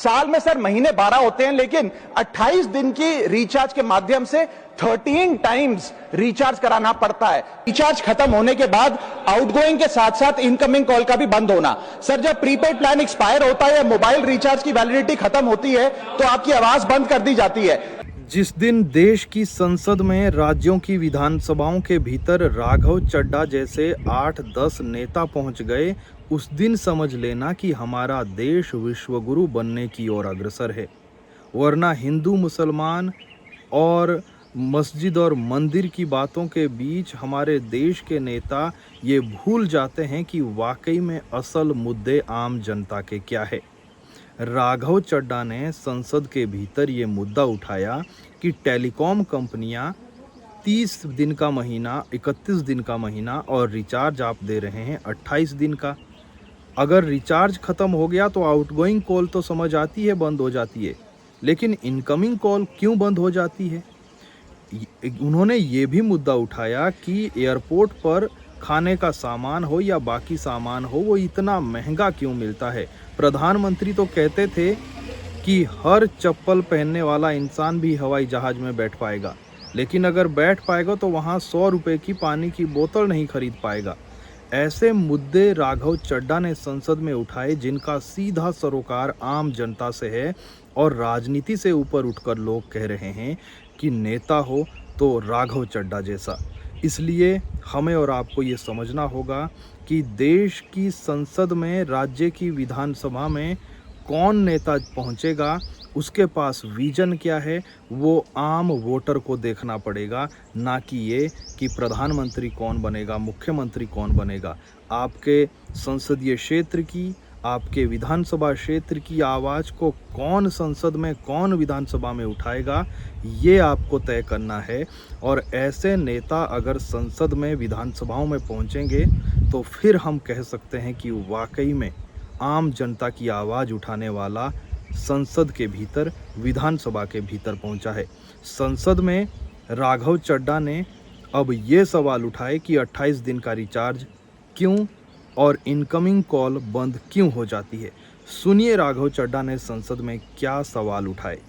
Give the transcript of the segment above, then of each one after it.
साल में सर महीने 12 होते हैं, लेकिन 28 दिन की रिचार्ज के माध्यम से 13 टाइम्स रिचार्ज कराना पड़ता है। रिचार्ज खत्म होने के बाद आउटगोइंग के साथ साथ इनकमिंग कॉल का भी बंद होना। सर जब प्रीपेड प्लान एक्सपायर होता है या मोबाइल रिचार्ज की वैलिडिटी खत्म होती है तो आपकी आवाज बंद कर दी जाती है। जिस दिन देश की संसद में राज्यों की विधानसभाओं के भीतर राघव चड्ढा जैसे 8-10 नेता पहुंच गए, उस दिन समझ लेना कि हमारा देश विश्वगुरु बनने की ओर अग्रसर है। वरना हिंदू मुसलमान और मस्जिद और मंदिर की बातों के बीच हमारे देश के नेता ये भूल जाते हैं कि वाकई में असल मुद्दे आम जनता के क्या है। राघव चड्ढा ने संसद के भीतर ये मुद्दा उठाया कि टेलीकॉम कंपनियां 30 दिन का महीना, 31 दिन का महीना और रिचार्ज आप दे रहे हैं 28 दिन का। अगर रिचार्ज ख़त्म हो गया तो आउटगोइंग कॉल तो समझ आती है बंद हो जाती है, लेकिन इनकमिंग कॉल क्यों बंद हो जाती है। उन्होंने ये भी मुद्दा उठाया कि एयरपोर्ट पर खाने का सामान हो या बाकी सामान हो, वो इतना महंगा क्यों मिलता है। प्रधानमंत्री तो कहते थे कि हर चप्पल पहनने वाला इंसान भी हवाई जहाज में बैठ पाएगा, लेकिन अगर बैठ पाएगा तो वहाँ 100 रुपये की पानी की बोतल नहीं खरीद पाएगा। ऐसे मुद्दे राघव चड्ढा ने संसद में उठाए जिनका सीधा सरोकार आम जनता से है, और राजनीति से ऊपर उठकर लोग कह रहे हैं कि नेता हो तो राघव चड्ढा जैसा। इसलिए हमें और आपको ये समझना होगा कि देश की संसद में, राज्य की विधानसभा में कौन नेता पहुंचेगा, उसके पास विजन क्या है, वो आम वोटर को देखना पड़ेगा, ना कि ये कि प्रधानमंत्री कौन बनेगा, मुख्यमंत्री कौन बनेगा। आपके संसदीय क्षेत्र की, आपके विधानसभा क्षेत्र की आवाज़ को कौन संसद में, कौन विधानसभा में उठाएगा, ये आपको तय करना है। और ऐसे नेता अगर संसद में, विधानसभाओं में पहुंचेंगे तो फिर हम कह सकते हैं कि वाकई में आम जनता की आवाज़ उठाने वाला संसद के भीतर, विधानसभा के भीतर पहुंचा है। संसद में राघव चड्ढा ने अब ये सवाल उठाए कि 28 दिन का रिचार्ज क्यों और इनकमिंग कॉल बंद क्यों हो जाती है। सुनिए राघव चड्ढा ने संसद में क्या सवाल उठाए।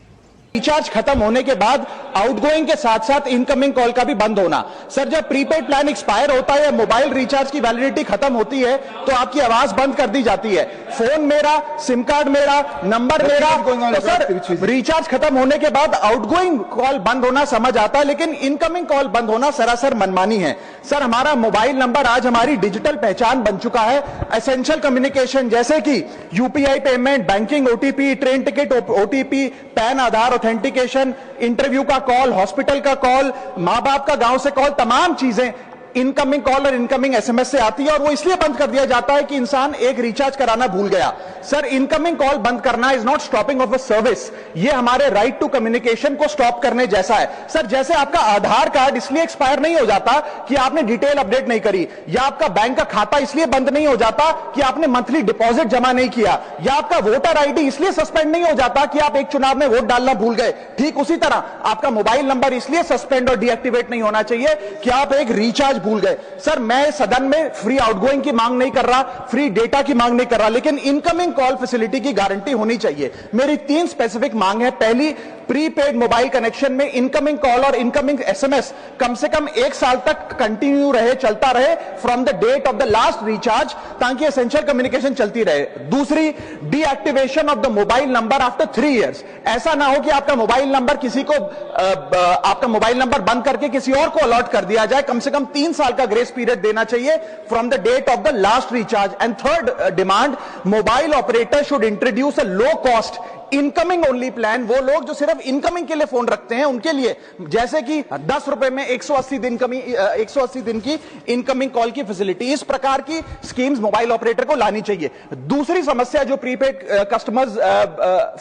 रिचार्ज खत्म होने के बाद आउटगोइंग के साथ साथ इनकमिंग कॉल का भी बंद होना। सर जब प्रीपेड प्लान एक्सपायर होता है या मोबाइल रिचार्ज की वैलिडिटी खत्म होती है तो आपकी आवाज बंद कर दी जाती है। फोन मेरा, सिम कार्ड मेरा, नंबर मेरा। तो सर रिचार्ज खत्म होने के बाद आउटगोइंग कॉल बंद होना समझ आता है, लेकिन इनकमिंग कॉल बंद होना सरासर मनमानी है। सर हमारा मोबाइल नंबर आज हमारी डिजिटल पहचान बन चुका है। एसेंशियल कम्युनिकेशन जैसे कि UPI payment, banking, OTP, train ticket OTP, PAN, Aadhaar authentication, interview का कॉल, हॉस्पिटल का कॉल, मां बाप का गांव से कॉल, तमाम चीजें इनकमिंग कॉल और इनकमिंग एसएमएस से आती है, और वो इसलिए बंद कर दिया जाता है कि इंसान एक रिचार्ज कराना भूल गया। सर इनकमिंग कॉल बंद करना is not stopping of a service, ये हमारे राइट टू कम्युनिकेशन को स्टॉप करने जैसा है। सर जैसे आपका आधार कार्ड इसलिए एक्सपायर नहीं हो जाता कि आपने डिटेल अपडेट नहीं करी, या आपका बैंक का खाता इसलिए बंद नहीं हो जाता कि आपने मंथली डिपॉजिट जमा नहीं किया, या आपका वोटर आईडी इसलिए सस्पेंड नहीं हो जाता कि आप एक चुनाव में वोट डालना भूल गए। ठीक उसी तरह आपका मोबाइल नंबर इसलिए सस्पेंड और डीएक्टिवेट नहीं होना चाहिए कि आप एक रिचार्ज भूल गए। सर मैं सदन में फ्री आउटगोइंग की मांग नहीं कर रहा, फ्री डेटा की मांग नहीं कर रहा, लेकिन इनकमिंग कॉल फैसिलिटी की गारंटी होनी चाहिए। मेरी 3 स्पेसिफिक मांग है। पहली, प्रीपेड मोबाइल कनेक्शन में इनकमिंग कॉल और इनकमिंग एसएमएस कम से कम 1 साल तक कंटिन्यू रहे, चलता रहे from the date of the last recharge, ताकि एसेंशियल कम्युनिकेशन चलती रहे। दूसरी, deactivation of the mobile number after 3 years. ऐसा ना हो कि आपका मोबाइल नंबर किसी को आपका मोबाइल नंबर बंद करके किसी और को अलॉट कर दिया जाए। कम से कम 3 साल का ग्रेस पीरियड देना चाहिए from the date of the last recharge. And third demand, mobile operator should introduce a low cost incoming only plan. वो लोग जो सिर्फ इनकमिंग के लिए फोन रखते हैं उनके लिए, जैसे कि 10 रुपए में 180 दिन की इनकमिंग कॉल की फैसिलिटी, इस प्रकार की स्कीम्स मोबाइल ऑपरेटर को लानी चाहिए। दूसरी समस्या जो प्रीपेड कस्टमर्स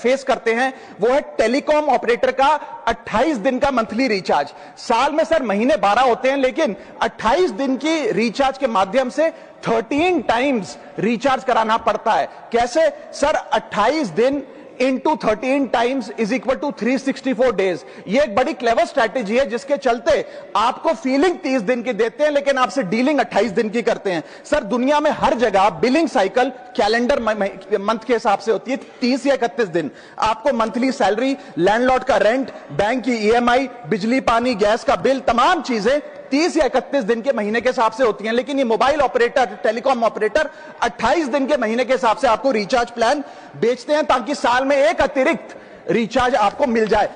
फेस करते हैं वो है टेलीकॉम ऑपरेटर का 28 दिन का मंथली रिचार्ज। साल में सर महीने 12 होते हैं, लेकिन 28 दिन की रिचार्ज के माध्यम से 13 टाइम्स रिचार्ज कराना पड़ता है। कैसे सर? 28 दिन into 13 times is equal to 364 days। ये एक बड़ी क्लेवर स्ट्रैटेजी है जिसके चलते आपको फीलिंग 30 दिन की देते हैं लेकिन आपसे डीलिंग 28 दिन की करते हैं। सर दुनिया में हर जगह बिलिंग साइकिल कैलेंडर मंथ के हिसाब से होती है, 30 या 31 दिन। आपको मंथली सैलरी, लैंडलॉर्ड का रेंट, बैंक की ईएमआई, बिजली पानी गैस का बिल, तमाम चीजें 30 या 31 दिन के महीने के हिसाब से होती हैं। लेकिन ये मोबाइल ऑपरेटर, टेलीकॉम ऑपरेटर 28 दिन के महीने के हिसाब से आपको रिचार्ज प्लान बेचते हैं ताकि साल में एक अतिरिक्त रिचार्ज आपको मिल जाए।